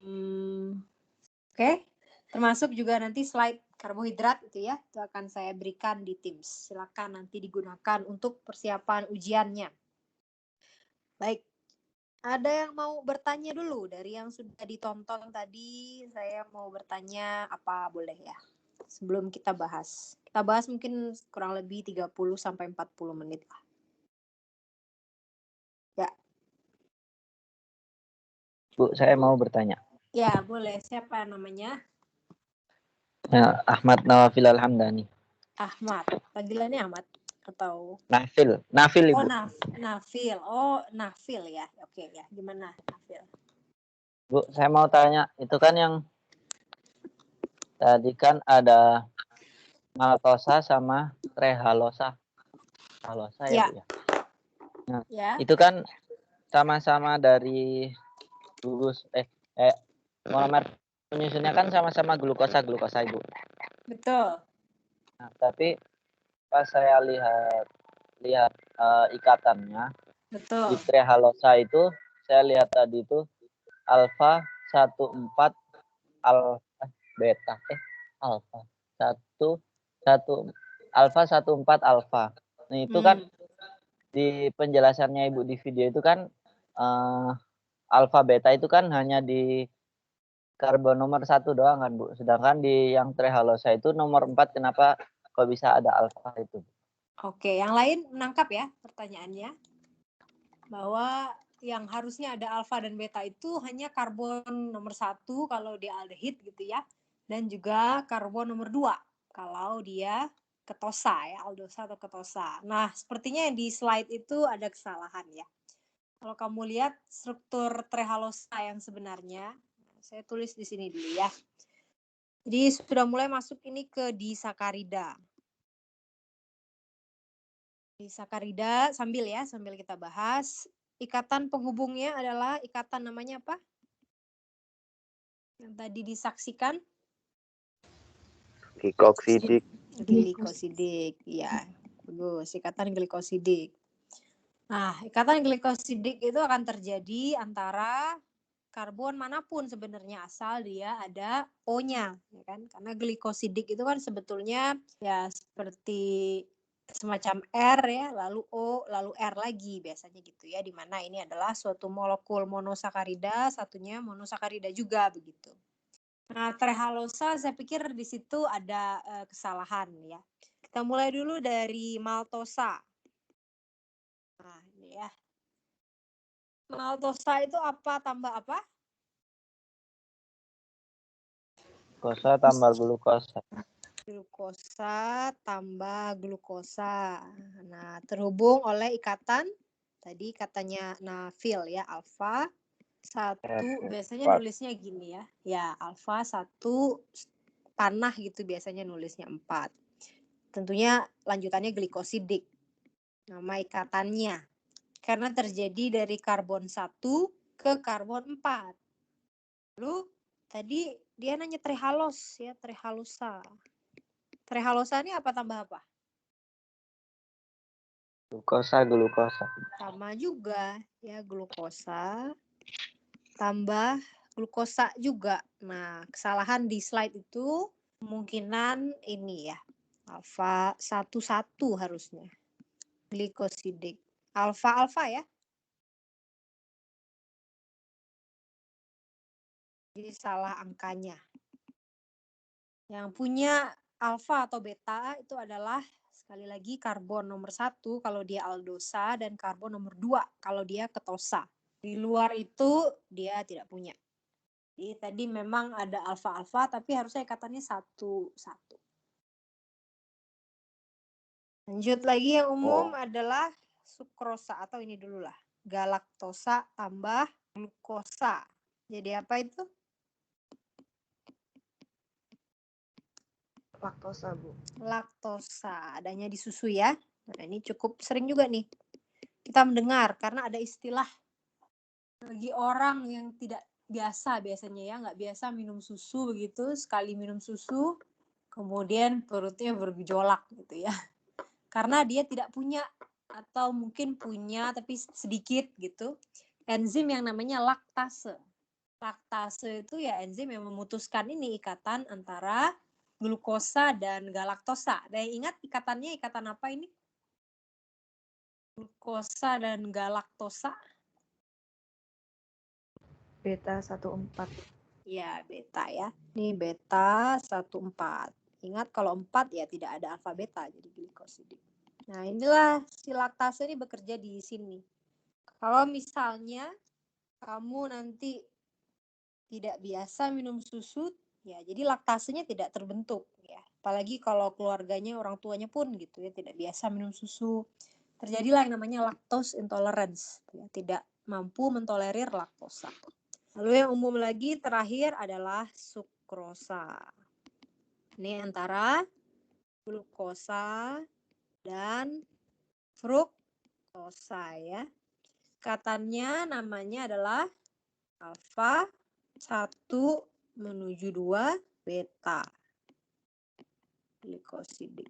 Oke. Termasuk juga nanti slide karbohidrat itu ya, itu akan saya berikan di Teams. Silakan nanti digunakan untuk persiapan ujiannya. Baik, ada yang mau bertanya dulu dari yang sudah ditonton tadi? Saya mau bertanya apa boleh ya? Sebelum kita bahas. Kita bahas mungkin kurang lebih 30 sampai 40 menit lah. Ya. Bu, saya mau bertanya. Ya, boleh. Siapa namanya? Ya, Ahmad Nawafil Alhamdani. Ahmad. Panggilannya Ahmad atau Nafil Oh, Ibu. Nafil. Oh, Nafil ya. Oke ya. Gimana Nafil? Bu, saya mau tanya, itu kan yang tadi kan ada maltosa sama trehalosa. Halosa ya, Ya. Bu ya. Nah, Ya. itu kan sama-sama dari gugus monomer penyusunnya kan sama-sama glukosa Ibu. Betul. Nah, tapi pas saya lihat ikatannya di Betul. trehalosa itu saya lihat tadi itu alfa 14 beta alfa 14 alfa. Nah, itu kan di penjelasannya Ibu di video itu kan alfa beta itu kan hanya di karbon nomor 1 doang kan, Bu. Sedangkan di yang trehalosa itu nomor 4 kenapa kok bisa ada alfa itu? Oke, yang lain menangkap ya pertanyaannya. Bahwa yang harusnya ada alfa dan beta itu hanya karbon nomor 1 kalau dia aldehid gitu ya. Dan juga karbon nomor 2 kalau dia ketosa ya, aldosa atau ketosa. Nah, sepertinya yang di slide itu ada kesalahan ya. Kalau kamu lihat struktur trehalosa yang sebenarnya, saya tulis di sini dulu ya. Jadi sudah mulai masuk ini ke disakarida. Disakarida sambil kita bahas. Ikatan penghubungnya adalah ikatan namanya apa? Yang tadi disaksikan? Glikosidik. Glikosidik, ya. Bagus, ikatan glikosidik. Nah, ikatan glikosidik itu akan terjadi antara karbon manapun sebenarnya asal dia ada O-nya, ya kan? Karena glikosidik itu kan sebetulnya ya seperti semacam R ya, lalu O, lalu R lagi biasanya gitu ya, di mana ini adalah suatu molekul monosakarida, satunya monosakarida juga begitu. Nah, trehalosa saya pikir di situ ada kesalahan ya. Kita mulai dulu dari maltosa. Nah, ini ya. Maltosa itu apa tambah apa? Glukosa tambah glukosa. Glukosa tambah glukosa. Nah, terhubung oleh ikatan tadi katanya Nafil ya, alfa 1 biasanya nulisnya gini ya. Ya, alfa 1 panah gitu biasanya nulisnya 4. Tentunya lanjutannya glikosidik. Nama ikatannya. Karena terjadi dari karbon 1 ke karbon 4. Lalu tadi dia nanya trihalos ya, trihalosa. Trihalosa ini apa tambah apa? Glukosa. Sama juga ya, glukosa tambah glukosa juga. Nah, kesalahan di slide itu kemungkinan ini ya. Alfa 11 harusnya. Glikosidik. Alfa ya. Jadi salah angkanya. Yang punya alfa atau beta itu adalah sekali lagi karbon nomor 1 kalau dia aldosa dan karbon nomor 2 kalau dia ketosa. Di luar itu dia tidak punya. Jadi tadi memang ada alfa-alfa tapi harusnya ikatannya 1-1. Lanjut lagi yang umum adalah sukrosa atau ini dulu lah. Galaktosa tambah glukosa. Jadi apa itu? Laktosa, Bu. Laktosa, adanya di susu ya. Nah, ini cukup sering juga nih kita mendengar karena ada istilah bagi orang yang tidak biasanya ya, nggak biasa minum susu begitu, sekali minum susu kemudian perutnya bergejolak gitu ya. Karena dia tidak punya atau mungkin punya tapi sedikit gitu enzim yang namanya laktase. Laktase itu ya enzim yang memutuskan ini ikatan antara glukosa dan galaktosa. Dan ingat ikatannya ikatan apa ini? Glukosa dan galaktosa. Beta 14. Ya, beta ya. Ini beta 14. Ingat kalau 4 ya tidak ada alfa beta jadi glikosidik. Nah, inilah si laktase ini bekerja di sini. Kalau misalnya kamu nanti tidak biasa minum susu, ya jadi laktasenya tidak terbentuk ya. Apalagi kalau keluarganya, orang tuanya pun gitu ya tidak biasa minum susu. Terjadilah yang namanya lactose intolerance, ya, tidak mampu mentolerir laktosa. Lalu yang umum lagi terakhir adalah sukrosa. Ini antara glukosa dan fruktosa ya. Ikatannya namanya adalah alfa 1 menuju 2 beta glikosidik.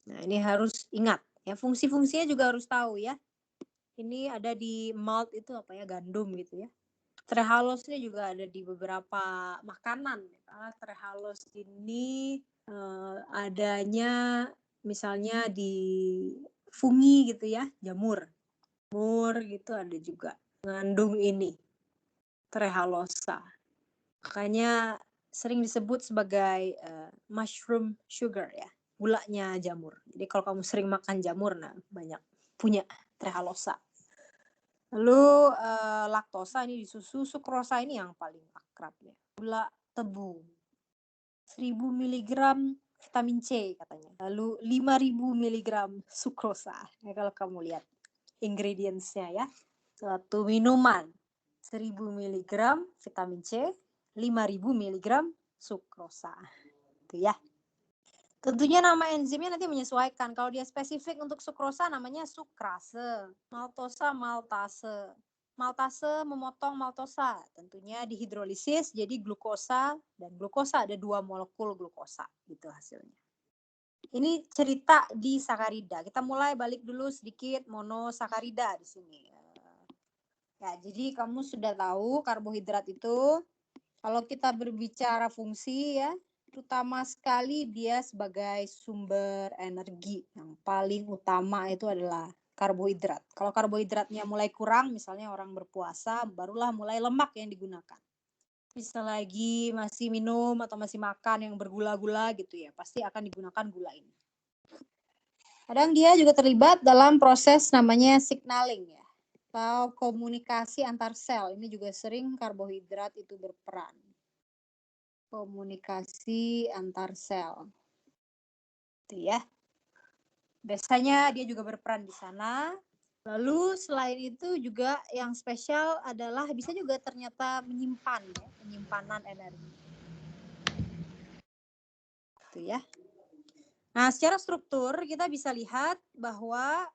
Nah, ini harus ingat ya, fungsi-fungsinya juga harus tahu ya. Ini ada di malt itu apa ya, gandum gitu ya. Trehalosnya juga ada di beberapa makanan. Karena trehalos ini adanya misalnya di fungi gitu ya, jamur. Jamur gitu ada juga. Mengandung ini, trehalosa. Makanya sering disebut sebagai mushroom sugar ya, gulanya jamur. Jadi kalau kamu sering makan jamur, nah banyak punya trehalosa. Lalu laktosa ini di susu, sukrosa ini yang paling akrab ya. Gula tebu 1000 mg vitamin C katanya. Lalu 5000 mg sukrosa. Ya, kalau kamu lihat ingredients-nya ya. Suatu minuman 1000 mg vitamin C, 5000 mg sukrosa. Itu ya. Tentunya nama enzimnya nanti menyesuaikan. Kalau dia spesifik untuk sukrosa namanya sukrase, maltosa maltase. Maltase memotong maltosa, tentunya dihidrolisis jadi glukosa, dan glukosa ada 2 molekul glukosa gitu hasilnya. Ini cerita di sakarida. Kita mulai balik dulu sedikit monosakarida di sini. Ya, jadi kamu sudah tahu karbohidrat itu kalau kita berbicara fungsi ya, terutama sekali dia sebagai sumber energi yang paling utama itu adalah karbohidrat. Kalau karbohidratnya mulai kurang, misalnya orang berpuasa, barulah mulai lemak yang digunakan. Bisa lagi masih minum atau masih makan yang bergula-gula gitu ya, pasti akan digunakan gula ini. Kadang dia juga terlibat dalam proses namanya signaling ya, atau komunikasi antar sel. Ini juga sering karbohidrat itu berperan. Komunikasi antar sel. Itu ya. Biasanya dia juga berperan di sana. Lalu selain itu juga yang spesial adalah bisa juga ternyata menyimpan ya, penyimpanan energi. Itu ya. Nah, secara struktur kita bisa lihat bahwa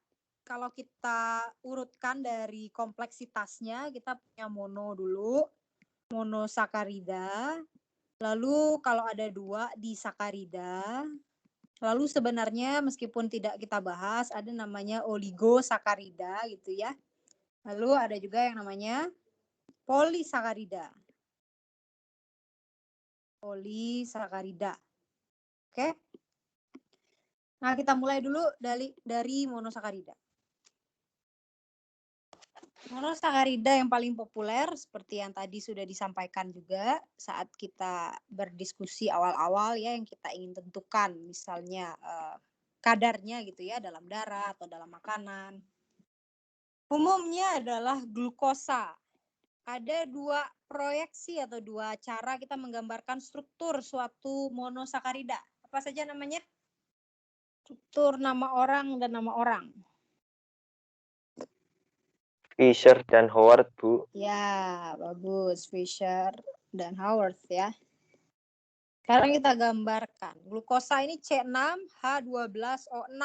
kalau kita urutkan dari kompleksitasnya, kita punya mono dulu, monosakarida. Lalu kalau ada 2 disakarida. Lalu sebenarnya meskipun tidak kita bahas, ada namanya oligosakarida gitu ya. Lalu ada juga yang namanya polisakarida. Polisakarida. Oke. Nah, kita mulai dulu dari monosakarida. Monosakarida yang paling populer seperti yang tadi sudah disampaikan juga saat kita berdiskusi awal-awal ya, yang kita ingin tentukan misalnya kadarnya gitu ya dalam darah atau dalam makanan. Umumnya adalah glukosa. Ada 2 proyeksi atau 2 cara kita menggambarkan struktur suatu monosakarida. Apa saja namanya? Struktur nama orang dan nama orang. Fisher dan Howard, Bu. Ya, bagus. Fisher dan Howard ya. Sekarang kita gambarkan. Glukosa ini C6H12O6.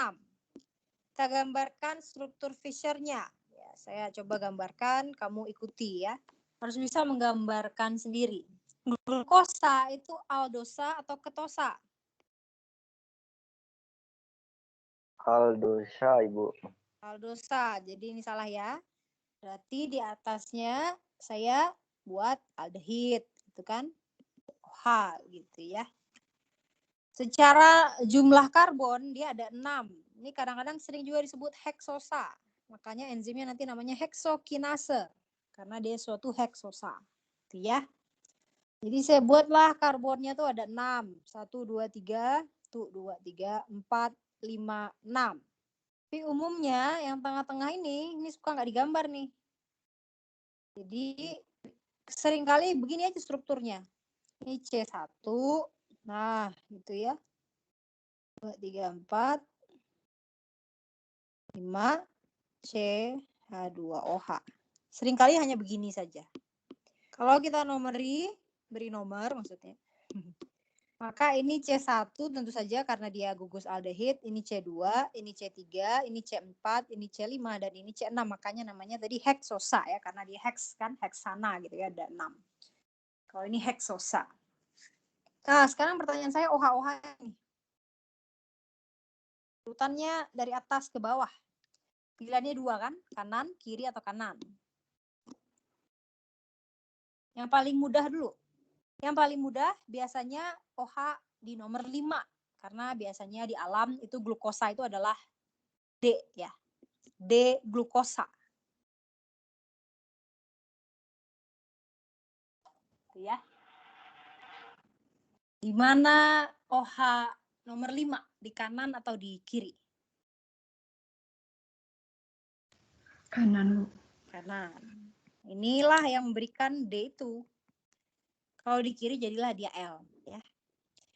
Kita gambarkan struktur Fisher-nya. Ya, saya coba gambarkan, kamu ikuti ya. Harus bisa menggambarkan sendiri. Glukosa itu aldosa atau ketosa? Aldosa, Ibu. Aldosa. Jadi ini salah ya. Berarti di atasnya saya buat aldehid, gitu kan. OH gitu ya. Secara jumlah karbon dia ada 6. Ini kadang-kadang sering juga disebut heksosa. Makanya enzimnya nanti namanya heksokinase karena dia suatu heksosa. Gitu ya. Jadi saya buatlah karbonnya tuh ada 6. 1 2 3, tuh 2 3 4 5 6. Tapi umumnya yang tengah-tengah ini suka nggak digambar nih. Jadi seringkali begini aja strukturnya. Ini C1. Nah, gitu ya. 2, 3, 4, 5, C, H2OH. Seringkali hanya begini saja. Kalau kita beri nomor maksudnya. Maka ini C1 tentu saja karena dia gugus aldehid, ini C2, ini C3, ini C4, ini C5, dan ini C6. Makanya namanya tadi heksosa ya, karena dia heks kan, heksana gitu ya, ada 6. Kalau ini heksosa. Nah, sekarang pertanyaan saya OH-OH ini. Urutannya dari atas ke bawah. Pilihannya 2 kan, kanan, kiri, atau kanan. Yang paling mudah dulu. Yang paling mudah biasanya OH di nomor 5. Karena biasanya di alam itu glukosa itu adalah D ya. D glukosa. Gitu ya. Di mana OH nomor 5? Di kanan atau di kiri? Kanan. Kanan. Inilah yang memberikan D itu. Kalau di kiri jadilah dia L ya.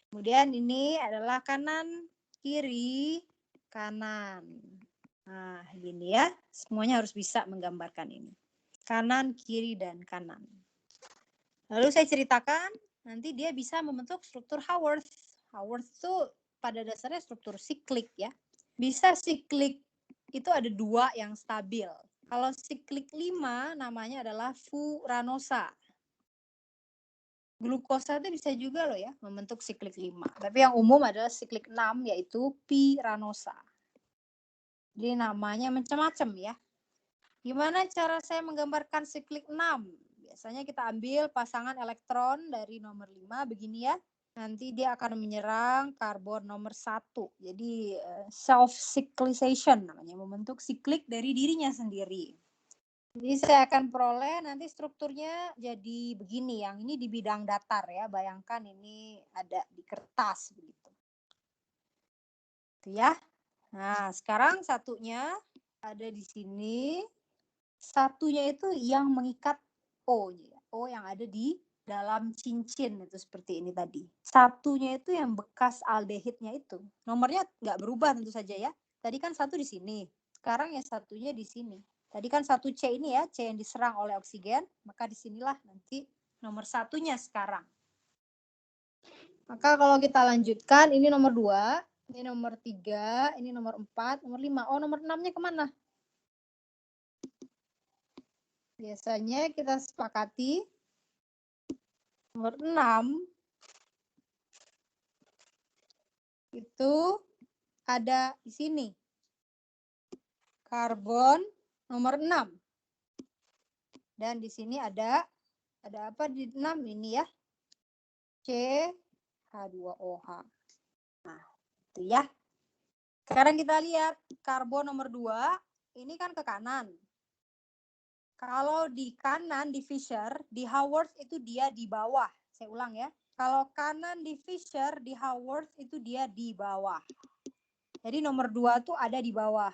Kemudian ini adalah kanan, kiri, kanan. Nah, gini ya. Semuanya harus bisa menggambarkan ini. Kanan, kiri, dan kanan. Lalu saya ceritakan, nanti dia bisa membentuk struktur Haworth. Haworth itu pada dasarnya struktur siklik ya. Bisa siklik itu ada 2 yang stabil. Kalau siklik 5 namanya adalah furanosa. Glukosa itu bisa juga loh ya membentuk siklik 5. Tapi yang umum adalah siklik 6 yaitu piranosa. Jadi namanya macam-macam ya. Gimana cara saya menggambarkan siklik 6? Biasanya kita ambil pasangan elektron dari nomor 5 begini ya. Nanti dia akan menyerang karbon nomor 1. Jadi self-cyclization namanya, membentuk siklik dari dirinya sendiri. Jadi saya akan peroleh nanti strukturnya jadi begini. Yang ini di bidang datar ya. Bayangkan ini ada di kertas begitu. Itu ya. Nah, sekarang satunya ada di sini. Satunya itu yang mengikat O-nya. O yang ada di dalam cincin itu seperti ini tadi. Satunya itu yang bekas aldehidnya itu. Nomornya nggak berubah tentu saja ya. Tadi kan 1 di sini. Sekarang yang satunya di sini. Tadi kan 1 C ini ya, C yang diserang oleh oksigen, maka disinilah nanti nomor 1-nya sekarang. Maka kalau kita lanjutkan, ini nomor 2, ini nomor 3, ini nomor 4, nomor 5. Oh, nomor 6-nya kemana? Biasanya kita sepakati nomor 6 itu ada di sini. Karbon nomor 6. Dan di sini ada apa di 6 ini ya? C H2OH. Nah, itu ya. Sekarang kita lihat karbon nomor 2, ini kan ke kanan. Kalau di kanan di Fischer, di Haworth itu dia di bawah. Saya ulang ya. Kalau kanan di Fischer, di Haworth itu dia di bawah. Jadi nomor 2 tuh ada di bawah.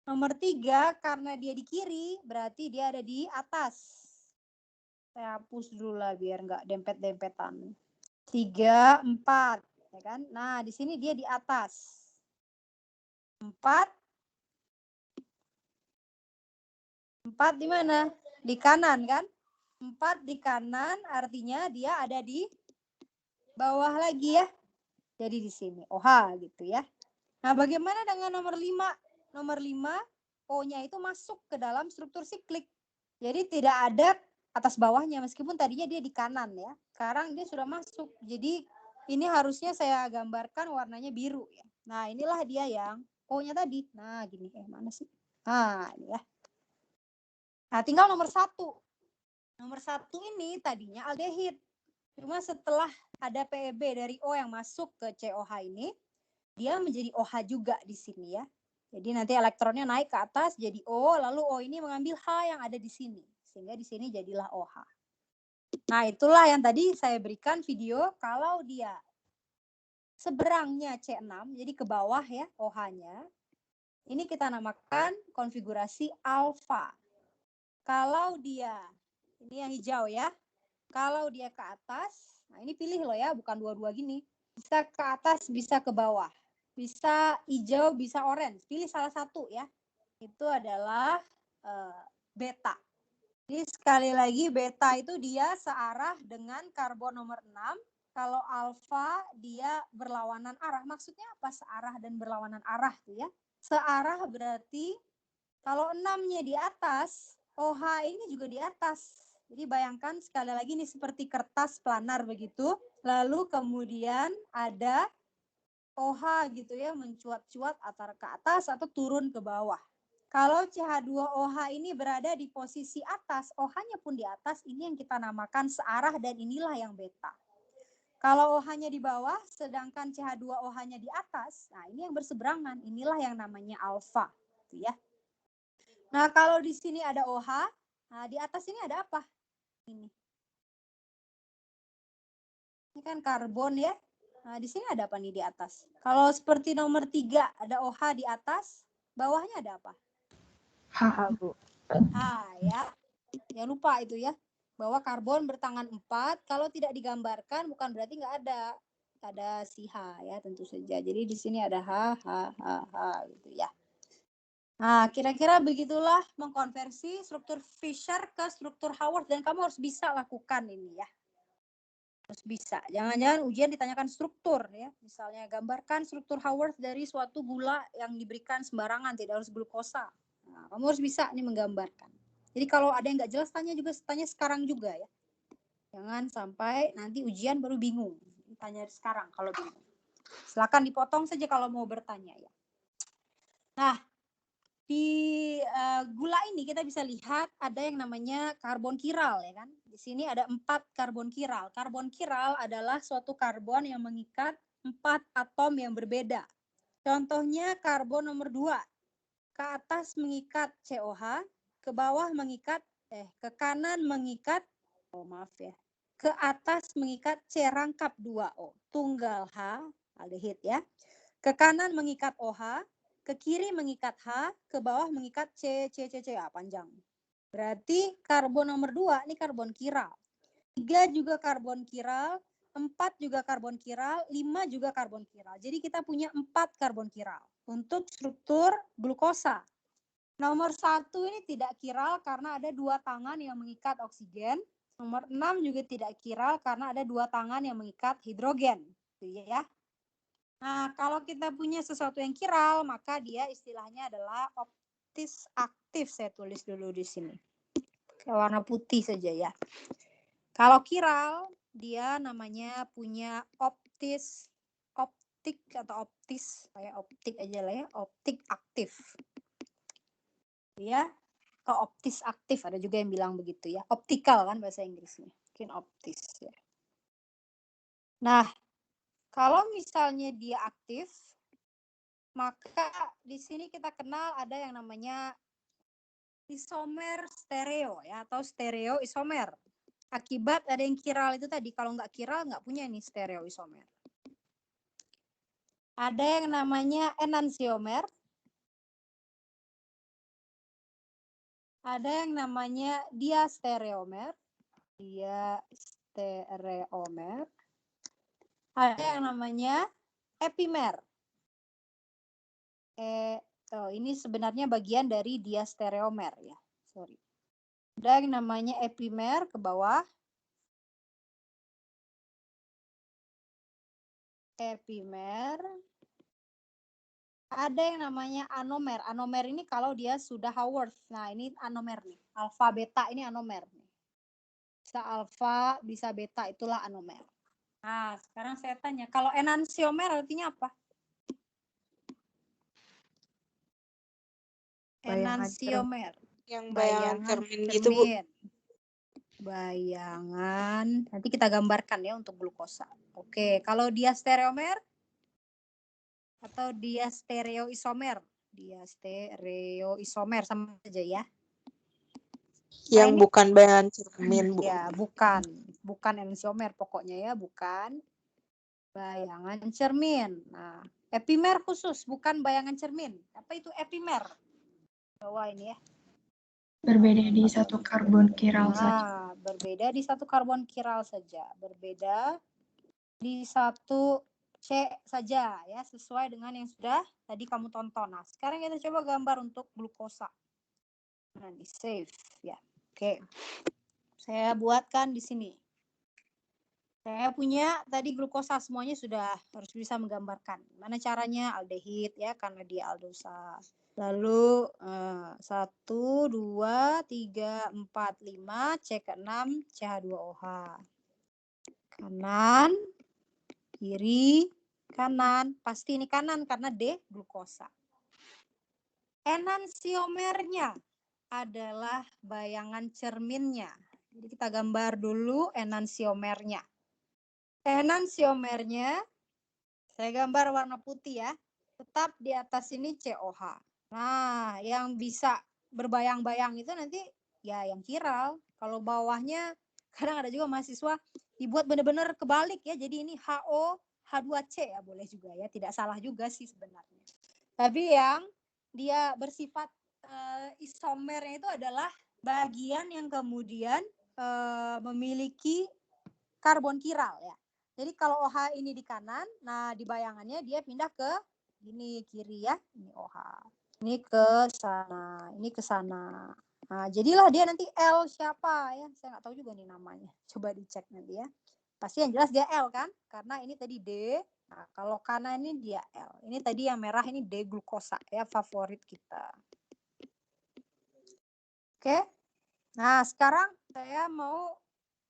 Nomor 3 karena dia di kiri, berarti dia ada di atas. Saya hapus dulu lah biar nggak dempet-dempetan. 3, 4. Ya kan? Nah, di sini dia di atas. 4 di mana? Di kanan kan? 4 di kanan artinya dia ada di bawah lagi ya. Jadi di sini OH gitu ya. Nah, bagaimana dengan nomor 5? Nomor 5 O-nya itu masuk ke dalam struktur siklik. Jadi tidak ada atas bawahnya meskipun tadinya dia di kanan ya. Sekarang dia sudah masuk. Jadi ini harusnya saya gambarkan warnanya biru ya. Nah, inilah dia yang O-nya tadi. Nah, gini mana sih? Nah, ini ya. Nah, tinggal nomor 1. Nomor 1 ini tadinya aldehid. Cuma setelah ada PEB dari O yang masuk ke COH ini, dia menjadi OH juga di sini ya. Jadi nanti elektronnya naik ke atas jadi O, lalu O ini mengambil H yang ada di sini. Sehingga di sini jadilah OH. Nah, itulah yang tadi saya berikan video kalau dia seberangnya C6, jadi ke bawah ya OH-nya. Ini kita namakan konfigurasi alfa. Kalau dia, ini yang hijau ya, kalau dia ke atas, nah ini pilih loh ya, bukan dua-dua gini. Bisa ke atas, bisa ke bawah. Bisa hijau, bisa orange. Pilih salah satu ya. Itu adalah beta. Jadi sekali lagi beta itu dia searah dengan karbon nomor 6. Kalau alfa dia berlawanan arah. Maksudnya apa searah dan berlawanan arah tuh ya? Searah berarti kalau 6-nya di atas, OH ini juga di atas. Jadi bayangkan sekali lagi ini seperti kertas planar begitu. Lalu kemudian ada OH gitu ya, mencuat-cuat antara ke atas atau turun ke bawah. Kalau CH2OH ini berada di posisi atas, OH-nya pun di atas, ini yang kita namakan searah dan inilah yang beta. Kalau OH-nya di bawah, sedangkan CH2OH-nya di atas, nah ini yang berseberangan, inilah yang namanya alfa. Gitu ya. Nah kalau di sini ada OH, nah di atas ini ada apa? Ini kan karbon ya. Nah, di sini ada apa nih di atas? Kalau seperti nomor 3 ada OH di atas, bawahnya ada apa? H, Bu. H ya. Jangan lupa itu ya. Bahwa karbon bertangan 4, kalau tidak digambarkan bukan berarti nggak ada. Ada si H ya tentu saja. Jadi di sini ada H gitu ya. Nah, kira-kira begitulah mengkonversi struktur Fisher ke struktur Haworth dan kamu harus bisa lakukan ini ya. Harus bisa. Jangan-jangan ujian ditanyakan struktur ya. Misalnya gambarkan struktur Haworth dari suatu gula yang diberikan sembarangan, tidak harus glukosa. Nah, kamu harus bisa nih menggambarkan. Jadi kalau ada yang nggak jelas tanya sekarang juga ya. Jangan sampai nanti ujian baru bingung. Tanya sekarang kalau bingung. Silakan dipotong saja kalau mau bertanya ya. Nah, di gula ini kita bisa lihat ada yang namanya karbon kiral ya kan. Di sini ada 4 karbon kiral. Karbon kiral adalah suatu karbon yang mengikat 4 atom yang berbeda. Contohnya karbon nomor 2. Ke atas mengikat COH, ke bawah mengikat ke kanan mengikat ke atas mengikat C rangkap 2O, tunggal H, aldehid ya. Ke kanan mengikat OH, ke kiri mengikat H, ke bawah mengikat C, panjang. Berarti karbon nomor 2 ini karbon kiral. 3 juga karbon kiral, 4 juga karbon kiral, 5 juga karbon kiral. Jadi kita punya 4 karbon kiral untuk struktur glukosa. Nomor 1 ini tidak kiral karena ada 2 tangan yang mengikat oksigen. Nomor 6 juga tidak kiral karena ada 2 tangan yang mengikat hidrogen. Gitu ya. Nah, kalau kita punya sesuatu yang kiral, maka dia istilahnya adalah optis aktif. Saya tulis dulu di sini. Warna putih saja ya. Kalau kiral, dia namanya punya optik atau optis. Kayak optik aja lah ya, optik aktif. Ya, atau optis aktif. Ada juga yang bilang begitu ya. Optikal kan bahasa Inggrisnya. Mungkin optis ya. Nah, kalau misalnya dia aktif, maka di sini kita kenal ada yang namanya isomer stereo ya atau stereo isomer. Akibat ada yang kiral itu tadi, kalau nggak kiral nggak punya nih stereo isomer. Ada yang namanya enantiomer. Ada yang namanya diastereomer. Diastereomer. Ada yang namanya epimer. Ini sebenarnya bagian dari diastereomer ya. Sorry. Ada yang namanya epimer ke bawah. Epimer. Ada yang namanya anomer. Anomer ini kalau dia sudah Haworth. Nah, ini anomer nih. Alfa beta ini anomer nih. Bisa alfa, bisa beta, itulah anomer. Nah, sekarang saya tanya, kalau enantiomer artinya apa? Enantiomer. Yang bayangan cermin gitu, Bu. bayangan. Nanti kita gambarkan ya untuk glukosa. Oke, kalau dia stereomer atau dia stereoisomer? Dia stereoisomer sama saja ya. Yang ini- bukan bayangan cermin, Bu. Ya, bukan enantiomer pokoknya ya, bukan bayangan cermin. Nah, epimer khusus, bukan bayangan cermin. Apa itu epimer? Bawa ini ya. Berbeda di satu karbon kiral saja. Berbeda di satu karbon kiral saja. Berbeda di satu C saja ya, sesuai dengan yang sudah tadi kamu tonton. Nah, sekarang kita coba gambar untuk glukosa. Nah, di save ya. Oke. Saya buatkan di sini. Saya punya tadi glukosa, semuanya sudah harus bisa menggambarkan. Mana caranya? Aldehid ya, karena dia aldosa. Lalu 1, 2, 3, 4, 5, C ke-6, CH2OH. Kanan, kiri, kanan. Pasti ini kanan karena D glukosa. Enantiomernya adalah bayangan cerminnya. Jadi kita gambar dulu enantiomernya. Enantiomernya saya gambar warna putih ya. Tetap di atas ini COH. Nah, yang bisa berbayang-bayang itu nanti ya yang kiral. Kalau bawahnya kadang ada juga mahasiswa dibuat benar-benar kebalik ya. Jadi ini HO H2C ya, boleh juga ya. Tidak salah juga sih sebenarnya. Tapi yang dia bersifat isomernya itu adalah bagian yang kemudian memiliki karbon kiral ya. Jadi kalau OH ini di kanan, nah di bayangannya dia pindah ke ini kiri ya, ini OH. Ini ke sana, ini ke sana. Nah, jadilah dia nanti L siapa ya? Saya nggak tahu juga nih namanya. Coba dicek nanti ya. Pasti yang jelas dia L kan? Karena ini tadi D. Nah, kalau kanan ini dia L. Ini tadi yang merah ini D glukosa ya, favorit kita. Oke. Nah, sekarang saya mau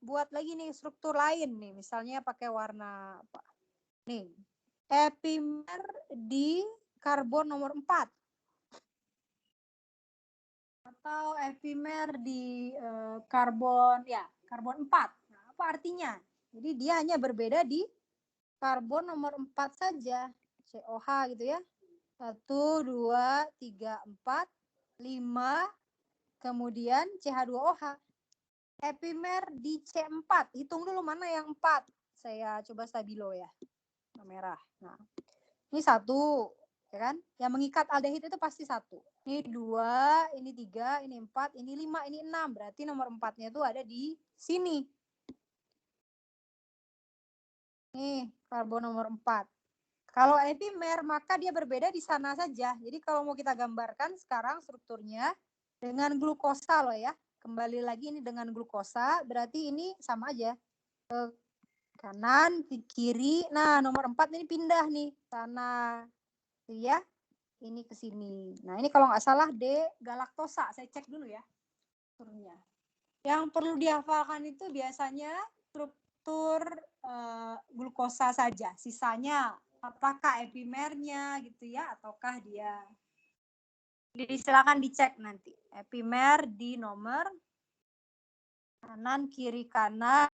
buat lagi nih struktur lain nih, misalnya pakai warna apa? Nih, epimer di karbon nomor 4. Atau epimer di karbon 4. Nah, apa artinya? Jadi dia hanya berbeda di karbon nomor 4 saja. COH gitu ya. 1, 2, 3, 4, 5, kemudian CH2OH. Epimer di C4. Hitung dulu mana yang 4. Saya coba stabilo ya. Merah. Nah, ini 1, ya kan? Yang mengikat aldehid itu pasti 1. Ini 2, ini 3, ini 4, ini 5, ini 6. Berarti nomor 4-nya itu ada di sini. Nih, karbon nomor 4. Kalau epimer, maka dia berbeda di sana saja. Jadi kalau mau kita gambarkan sekarang strukturnya dengan glukosa loh ya. Kembali lagi ini dengan glukosa, berarti ini sama aja. Ke kanan, ke kiri. Nah, nomor 4 ini pindah nih. Sana. Ya. Ini ke sini. Nah, ini kalau nggak salah D galaktosa. Saya cek dulu ya. Strukturnya. Yang perlu dihafalkan itu biasanya struktur glukosa saja. Sisanya apakah epimernya gitu ya, ataukah dia. Jadi silakan dicek nanti. Epimer di nomor kanan, kiri, kanan.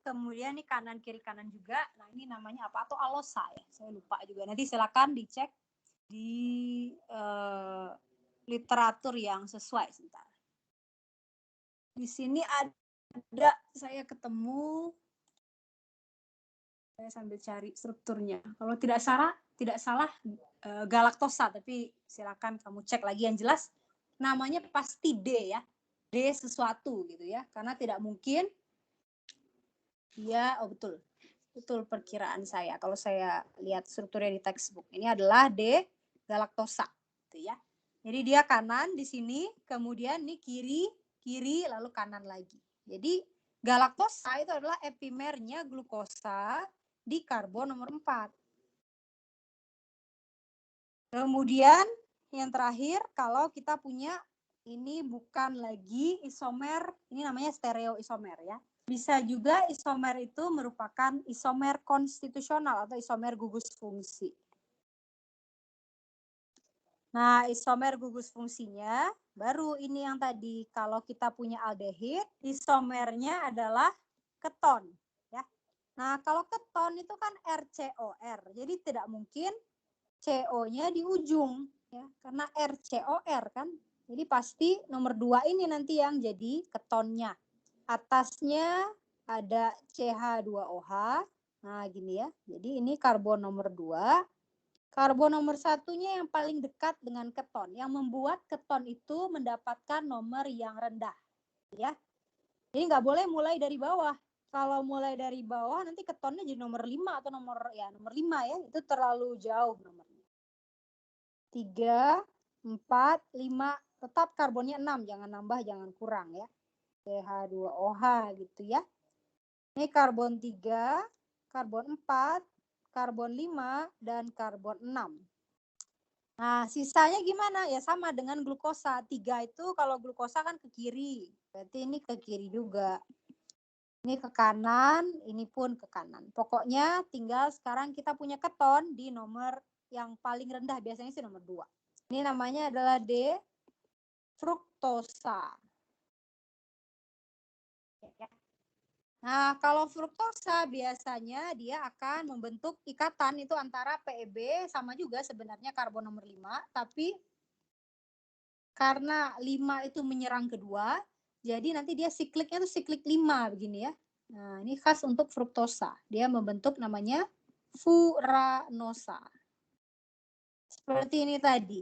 Kemudian ini kanan, kiri, kanan juga. Nah, ini namanya apa? Atau alosa ya. Saya lupa juga. Nanti silakan dicek di literatur yang sesuai. Sebentar. Di sini ada, saya ketemu. Saya sambil cari strukturnya. Kalau tidak salah galaktosa, tapi silakan kamu cek lagi. Yang jelas namanya pasti D ya. D sesuatu gitu ya. Karena tidak mungkin dia betul perkiraan saya. Kalau saya lihat strukturnya di textbook, ini adalah D galaktosa gitu ya. Jadi dia kanan di sini, kemudian nih kiri lalu kanan lagi. Jadi galaktosa itu adalah epimernya glukosa di karbon nomor 4. Kemudian yang terakhir, kalau kita punya ini bukan lagi isomer, ini namanya stereoisomer ya. Bisa juga isomer itu merupakan isomer konstitusional atau isomer gugus fungsi. Nah, isomer gugus fungsinya baru ini yang tadi. Kalau kita punya aldehid, isomernya adalah keton. Ya. Nah, kalau keton itu kan RCOR. Jadi tidak mungkin CO-nya di ujung. Ya, karena RCOR kan. Jadi pasti nomor 2 ini nanti yang jadi ketonnya. Atasnya ada CH2OH. Nah, gini ya. Jadi ini karbon nomor 2. Karbon nomor 1-nya yang paling dekat dengan keton, yang membuat keton itu mendapatkan nomor yang rendah, ya. Jadi nggak boleh mulai dari bawah. Kalau mulai dari bawah nanti ketonnya jadi nomor 5 atau nomor 5 ya, itu terlalu jauh nomornya. 3, 4, 5, tetap karbonnya 6, jangan nambah, jangan kurang ya. CH2OH gitu ya. Ini karbon 3, karbon 4, karbon 5, dan karbon 6. Nah, sisanya gimana? Ya sama dengan glukosa. 3 itu kalau glukosa kan ke kiri. Berarti ini ke kiri juga. Ini ke kanan, ini pun ke kanan. Pokoknya tinggal sekarang kita punya keton di nomor yang paling rendah. Biasanya sih nomor 2. Ini namanya adalah D-fruktosa. Nah, kalau fruktosa biasanya dia akan membentuk ikatan itu antara PEB sama juga sebenarnya karbon nomor 5, tapi karena 5 itu menyerang kedua, jadi nanti dia sikliknya itu siklik 5 begini ya. Nah, ini khas untuk fruktosa. Dia membentuk namanya furanosa. Seperti ini tadi.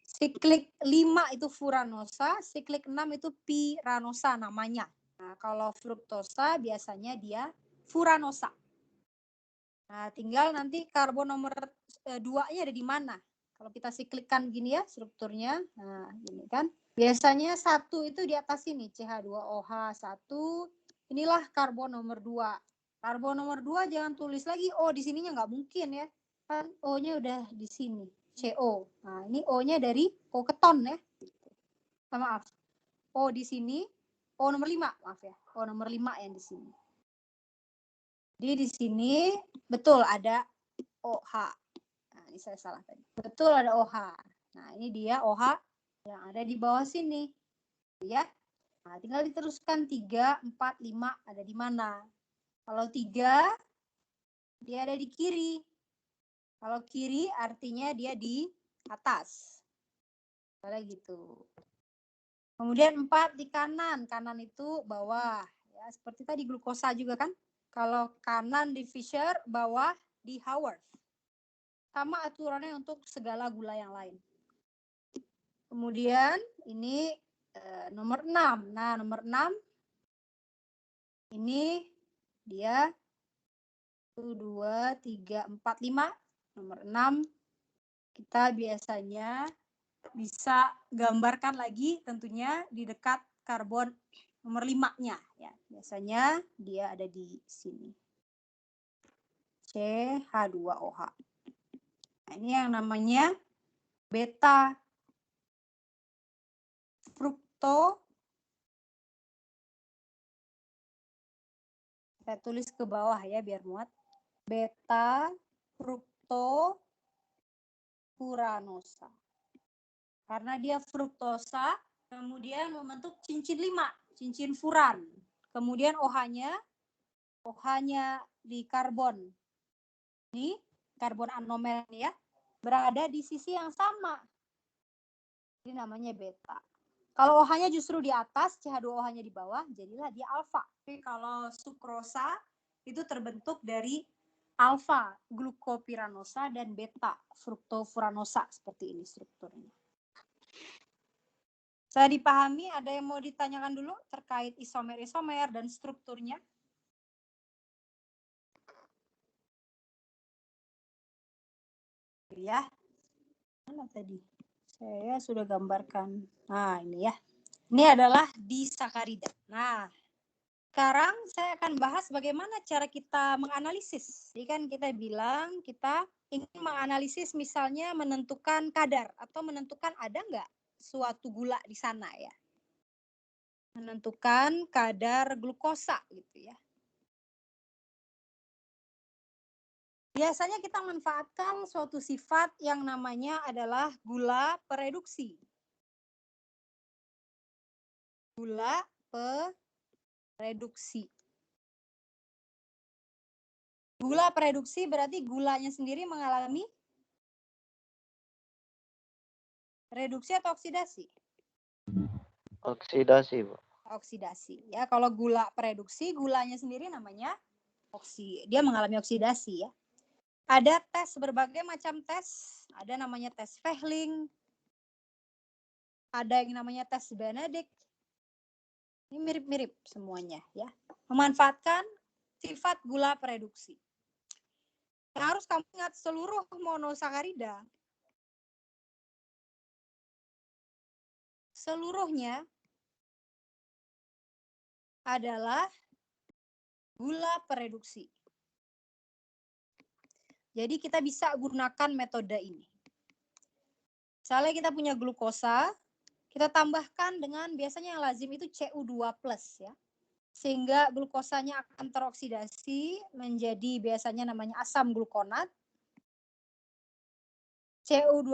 Siklik 5 itu furanosa, siklik 6 itu piranosa namanya. Nah, kalau fruktosa biasanya dia furanosa. Nah, tinggal nanti karbon nomor 2-nya ada di mana. Kalau kita siklikkan gini ya strukturnya. Nah, gini kan. Biasanya 1 itu di atas sini, CH2OH 1. Inilah karbon nomor 2. Karbon nomor 2 jangan tulis lagi O di sininya nggak mungkin ya. Kan O-nya udah di sini, CO. Nah, ini O-nya dari O keton ya. Maaf. O di sini, O nomor 5, maaf ya. O nomor 5 yang di sini. Jadi di sini betul ada OH. Nah, ini saya salah tadi. Betul ada OH. Nah, ini dia OH yang ada di bawah sini. Ya. Nah, tinggal diteruskan 3, 4, 5 ada di mana? Kalau 3 dia ada di kiri. Kalau kiri artinya dia di atas. Kayak gitu. Kemudian 4 di kanan. Kanan itu bawah. Ya, seperti tadi glukosa juga kan. Kalau kanan di Fischer, bawah di Haworth. Sama aturannya untuk segala gula yang lain. Kemudian ini nomor 6. Nah, nomor 6 ini dia 1, 2, 3, 4, 5. Nomor 6 kita biasanya bisa gambarkan lagi tentunya di dekat karbon nomor 5-nya ya. Biasanya dia ada di sini. CH2OH. Nah, ini yang namanya beta frukto. Saya tulis ke bawah ya biar muat. Beta frukto furanosa. Karena dia fruktosa, kemudian membentuk cincin 5, cincin furan. Kemudian OH-nya di karbon. Ini karbon anomer ya, berada di sisi yang sama. Ini namanya beta. Kalau OH-nya justru di atas, CH2OH-nya di bawah, jadilah dia alfa. Tapi kalau sukrosa itu terbentuk dari alfa glukopiranosa dan beta fruktofuranosa, seperti ini strukturnya. Saya dipahami, ada yang mau ditanyakan dulu terkait isomer-isomer dan strukturnya? Ya, mana tadi? Saya sudah gambarkan. Nah, ini ya. Ini adalah disakarida. Nah, sekarang saya akan bahas bagaimana cara kita menganalisis. Jadi kan kita bilang kita ingin menganalisis misalnya menentukan kadar atau menentukan ada nggak suatu gula di sana ya. Menentukan kadar glukosa gitu ya. Biasanya kita manfaatkan suatu sifat yang namanya adalah gula pereduksi. Gula pereduksi. Gula pereduksi berarti gulanya sendiri mengalami reduksi atau oksidasi? Oksidasi, Bu. Oksidasi. Ya, kalau gula pereduksi, gulanya sendiri namanya dia mengalami oksidasi ya. Ada tes, berbagai macam tes. Ada namanya tes Fehling. Ada yang namanya tes Benedict. Ini mirip-mirip semuanya ya. Memanfaatkan sifat gula pereduksi. Yang harus kamu ingat seluruh monosakarida. Seluruhnya adalah gula pereduksi. Jadi kita bisa gunakan metode ini. Misalnya kita punya glukosa, kita tambahkan dengan biasanya yang lazim itu Cu2+ ya. Sehingga glukosanya akan teroksidasi menjadi biasanya namanya asam glukonat. Cu2+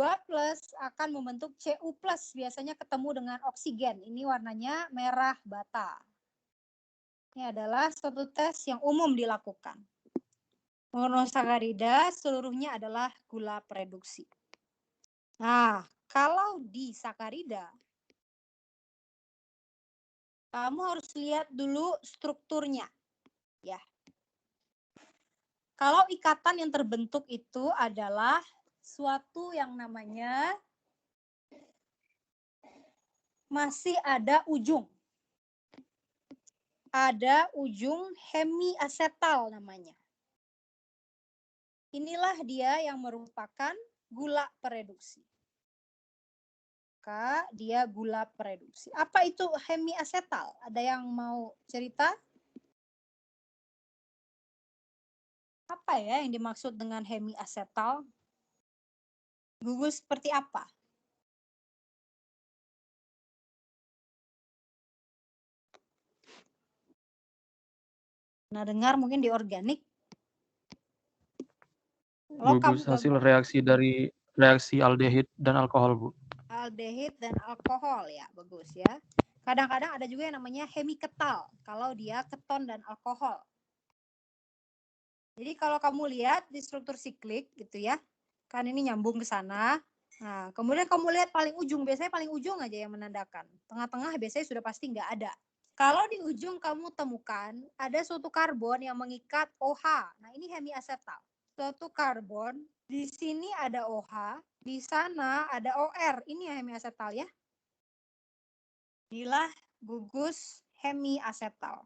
akan membentuk Cu+, biasanya ketemu dengan oksigen. Ini warnanya merah bata. Ini adalah suatu tes yang umum dilakukan. Monosakarida seluruhnya adalah gula pereduksi. Nah, kalau di sakarida, kamu harus lihat dulu strukturnya. Ya. Kalau ikatan yang terbentuk itu adalah suatu yang namanya masih ada ujung. Ada ujung hemiasetal namanya. Inilah dia yang merupakan gula pereduksi. Maka dia gula pereduksi. Apa itu hemiasetal? Ada yang mau cerita? Apa ya yang dimaksud dengan hemiasetal? Gugus seperti apa? Nah, dengar mungkin di organik. Gugus hasil reaksi dari reaksi aldehid dan alkohol, Bu. Aldehid dan alkohol ya, bagus ya. Kadang-kadang ada juga yang namanya hemiketal, kalau dia keton dan alkohol. Jadi kalau kamu lihat di struktur siklik gitu ya, kan ini nyambung ke sana. Nah, kemudian kamu lihat paling ujung, biasanya paling ujung aja yang menandakan. Tengah-tengah biasanya sudah pasti nggak ada. Kalau di ujung kamu temukan ada suatu karbon yang mengikat OH. Nah, ini hemiasetal. Suatu karbon, di sini ada OH, di sana ada OR. Ini hemiasetal ya. Inilah gugus hemiasetal.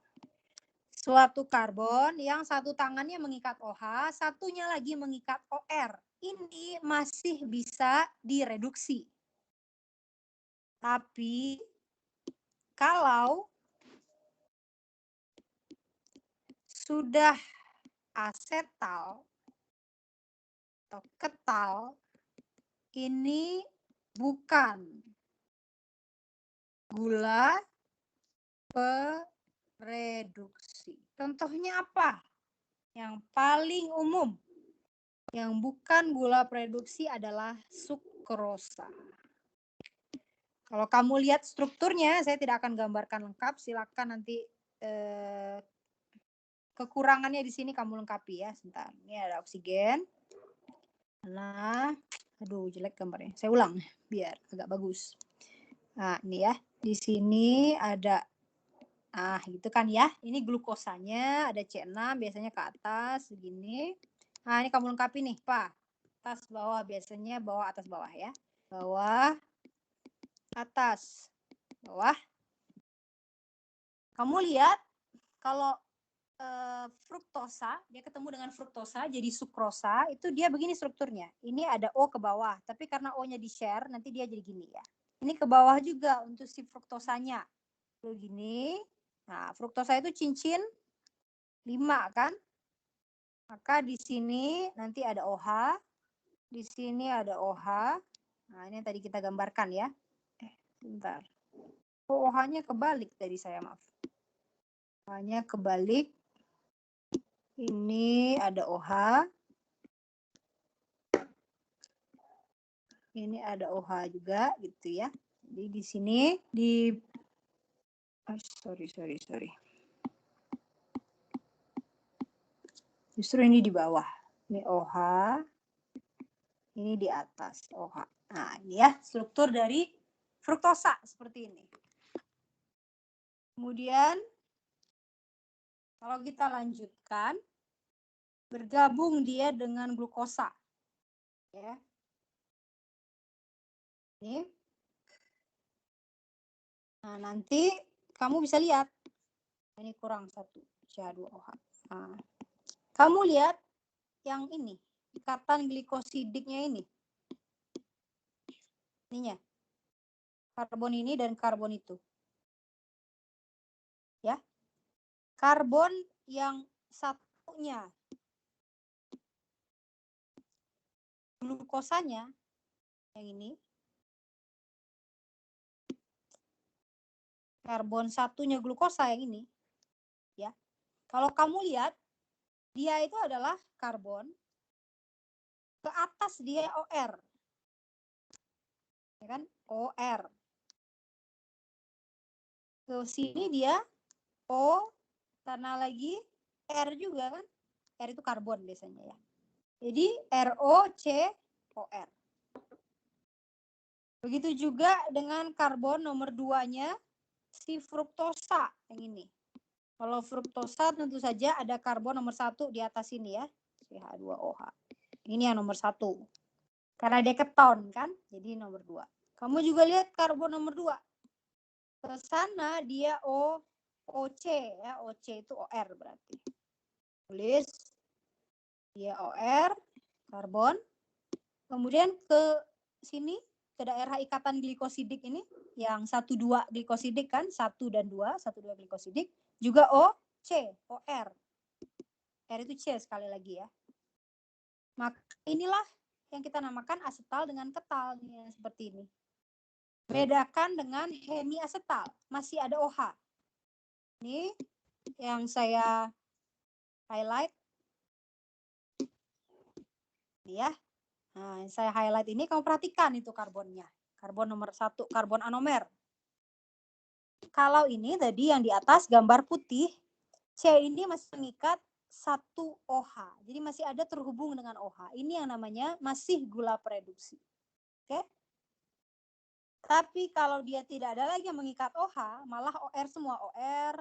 Suatu karbon yang satu tangannya mengikat OH, satunya lagi mengikat OR. Ini masih bisa direduksi. Tapi kalau sudah asetal atau ketal, ini bukan gula pereduksi. Contohnya apa? Yang paling umum yang bukan gula pereduksi adalah sukrosa. Kalau kamu lihat strukturnya, saya tidak akan gambarkan lengkap. Silakan nanti kekurangannya di sini kamu lengkapi ya. Sebentar. Ini ada oksigen. Nah, aduh jelek gambarnya. Saya ulang biar agak bagus. Nah, ini ya. Di sini ada, nah gitu kan ya. Ini glukosanya, ada C6 biasanya ke atas segini. Nah, ini kamu lengkapi nih, Pak. Atas bawah biasanya bawah atas bawah ya. Bawah atas bawah. Kamu lihat kalau fruktosa, dia ketemu dengan fruktosa jadi sukrosa, itu dia begini strukturnya. Ini ada O ke bawah, tapi karena O-nya di-share nanti dia jadi gini ya. Ini ke bawah juga untuk si fruktosanya. Begini. Nah, fruktosa itu cincin 5 kan? Maka di sini nanti ada OH, di sini ada OH. Nah, ini yang tadi kita gambarkan ya. Bentar. Oh, OH-nya kebalik tadi saya, maaf. OH-nya kebalik. Ini ada OH, Ini ada OH juga gitu ya. Jadi di sini di sorry. Justru ini di bawah. Ini OH, ini di atas OH. Nah, ini ya struktur dari fruktosa seperti ini. Kemudian kalau kita lanjutkan, bergabung dia dengan glukosa. Ya. Ini. Nah, nanti kamu bisa lihat. Ini kurang 1 CH2OH. Nah, kamu lihat yang ini, ikatan glikosidiknya ini. Ininya. Karbon ini dan karbon itu. Ya. Karbon yang satunya glukosanya yang ini. Karbon satunya glukosa yang ini. Ya. Kalau kamu lihat dia itu adalah karbon, ke atas dia OR. Ya kan? OR. Ke sini dia O, karena lagi R juga kan? R itu karbon biasanya ya. Jadi ROCOR. Begitu juga dengan karbon nomor 2-nya si fruktosa yang ini. Kalau fruktosa tentu saja ada karbon nomor 1 di atas ini ya. CH2OH. Ini yang nomor 1. Karena dia keton kan, jadi nomor 2. Kamu juga lihat karbon nomor 2. Ke sana dia OC ya, OC itu OR berarti. Tulis dia OR karbon. Kemudian ke sini ke daerah ikatan glikosidik ini yang 1-2 glikosidik kan, 1 dan 2, 1-2 glikosidik juga OC, OR. R itu C sekali lagi ya. Maka inilah yang kita namakan asetal dengan ketal nih, seperti ini. Bedakan dengan hemiasetal, masih ada OH. Ini yang saya highlight. Ya. Nah, saya highlight ini, kamu perhatikan itu karbonnya. Karbon nomor 1, karbon anomer. Kalau ini tadi yang di atas gambar putih, C ini masih mengikat 1 OH. Jadi masih ada terhubung dengan OH. Ini yang namanya masih gula prereduksi. Oke? Tapi kalau dia tidak ada lagi yang mengikat OH, malah OR semua, OR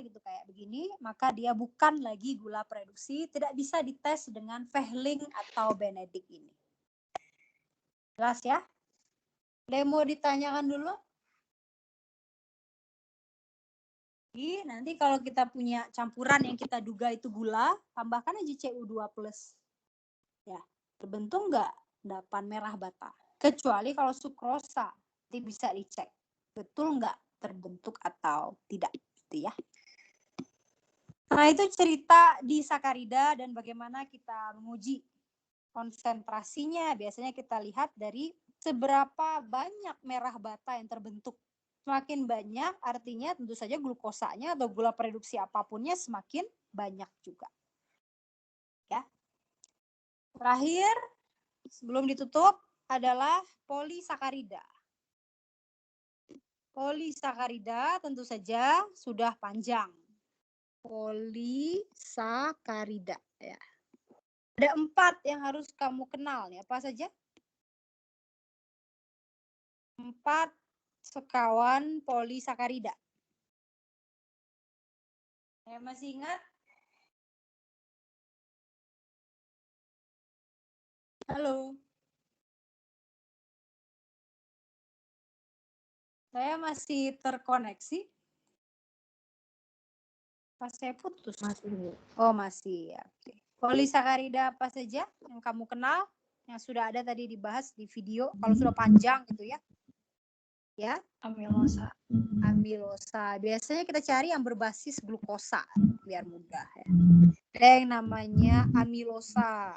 gitu kayak begini, maka dia bukan lagi gula prereduksi, tidak bisa dites dengan Fehling atau Benedict ini. Jelas ya? Ada yang mau ditanyakan dulu? Jadi nanti kalau kita punya campuran yang kita duga itu gula, tambahkan aja Cu2+. Ya, terbentuk nggak endapan merah bata? Kecuali kalau sukrosa, nanti bisa dicek. Betul nggak terbentuk atau tidak, gitu ya. Nah, itu cerita di sakarida dan bagaimana kita menguji konsentrasinya. Biasanya kita lihat dari seberapa banyak merah bata yang terbentuk. Semakin banyak artinya tentu saja glukosanya atau gula prereduksi apapunnya semakin banyak juga. Ya. Terakhir, sebelum ditutup adalah polisakarida. Polisakarida tentu saja sudah panjang. Polisakarida ya. Ada 4 yang harus kamu kenal nih. Apa saja? 4 sekawan polisakarida. Saya masih ingat? Halo. Saya masih terkoneksi. Pas saya putus. Masih. Oh, masih. Ya. Oke. Polisakarida apa saja yang kamu kenal? Yang sudah ada tadi dibahas di video. Kalau sudah panjang gitu ya. Ya. Amilosa. Amilosa. Biasanya kita cari yang berbasis glukosa. Biar mudah ya. Ada yang namanya amilosa.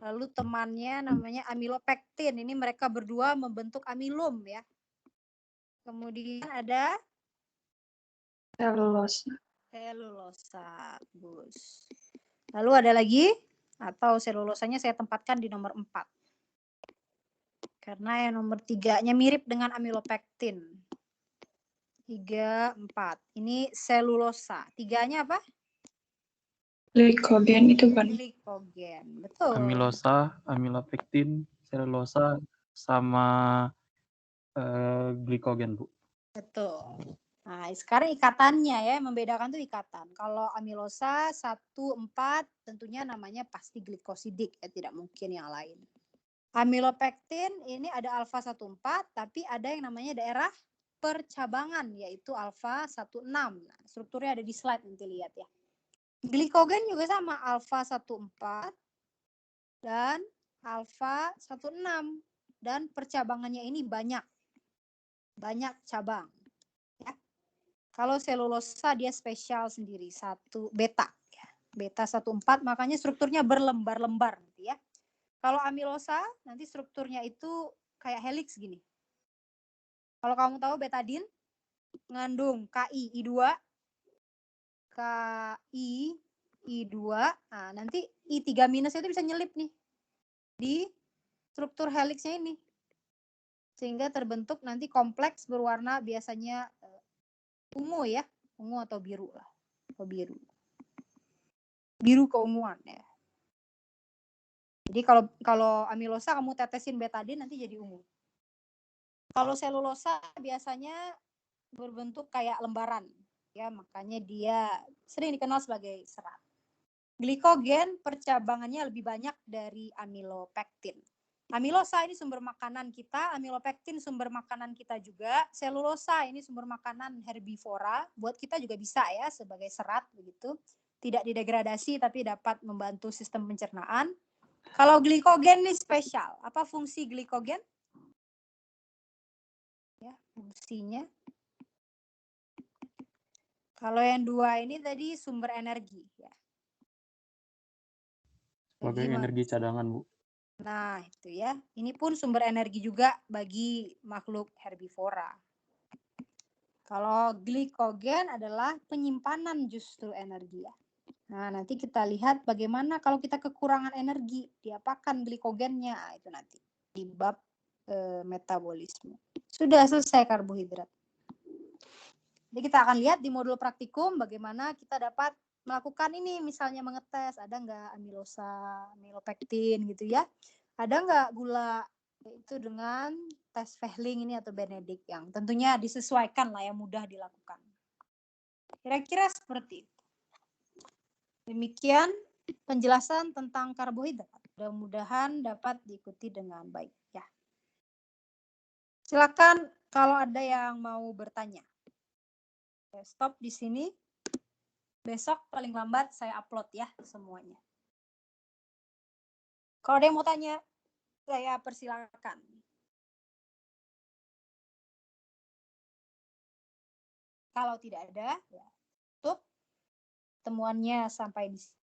Lalu temannya namanya amilopektin. Ini mereka berdua membentuk amilum ya. Kemudian ada Selulosa. selulosa. Bagus. Lalu ada lagi, atau selulosanya saya tempatkan di nomor 4. Karena yang nomor 3-nya mirip dengan amilopektin. 3, 4. Ini selulosa. 3-nya apa? Glikogen itu kan. Glikogen. Betul. Amilosa, amilopektin, selulosa, sama glikogen, Bu. Betul. Nah, sekarang ikatannya ya, membedakan tuh ikatan. Kalau amilosa 1, 4 tentunya namanya pasti glikosidik ya, tidak mungkin yang lain. Amilopektin ini ada alfa 1, 4, tapi ada yang namanya daerah percabangan yaitu alfa 1, 6. Nah, strukturnya ada di slide nanti lihat ya. Glikogen juga sama, alfa 1, 4 dan alfa 1, 6 dan percabangannya ini banyak cabang. Ya. Kalau selulosa dia spesial sendiri, 1 beta. Ya. Beta 1, 4, makanya strukturnya berlembar-lembar. Ya. Kalau amilosa, nanti strukturnya itu kayak helix gini. Kalau kamu tahu betadin, mengandung KI, I2, KI, I2, nah nanti I3 minus itu bisa nyelip nih di struktur helixnya ini. Sehingga terbentuk nanti kompleks berwarna biasanya ungu ya, ungu atau biru lah, atau biru keunguan ya. Jadi kalau amilosa kamu tetesin betadin nanti jadi ungu. Kalau selulosa biasanya berbentuk kayak lembaran ya, makanya dia sering dikenal sebagai serat. Glikogen percabangannya lebih banyak dari amilopektin. Amilosa ini sumber makanan kita, amilopektin sumber makanan kita juga, selulosa ini sumber makanan herbivora, buat kita juga bisa ya sebagai serat begitu. Tidak didegradasi tapi dapat membantu sistem pencernaan. Kalau glikogen ini spesial. Apa fungsi glikogen? Ya, fungsinya. Kalau yang 2 ini tadi sumber energi ya. Sebagai energi cadangan, Bu. Nah, itu ya. Ini pun sumber energi juga bagi makhluk herbivora. Kalau glikogen adalah penyimpanan justru energi ya. Nah, nanti kita lihat bagaimana kalau kita kekurangan energi, diapakan glikogennya. Nah, itu nanti di bab metabolisme. Sudah selesai karbohidrat. Jadi kita akan lihat di modul praktikum bagaimana kita dapat melakukan ini, misalnya mengetes ada nggak amilosa, amilopektin gitu ya. Ada nggak gula, itu dengan tes Fehling ini atau Benedict yang tentunya disesuaikan lah, yang mudah dilakukan. Kira-kira seperti itu. Demikian penjelasan tentang karbohidrat. Mudah-mudahan dapat diikuti dengan baik ya. Silakan kalau ada yang mau bertanya. Stop di sini. Besok paling lambat saya upload ya semuanya. Kalau ada yang mau tanya, saya persilakan. Kalau tidak ada, ya tutup temuannya sampai di sini.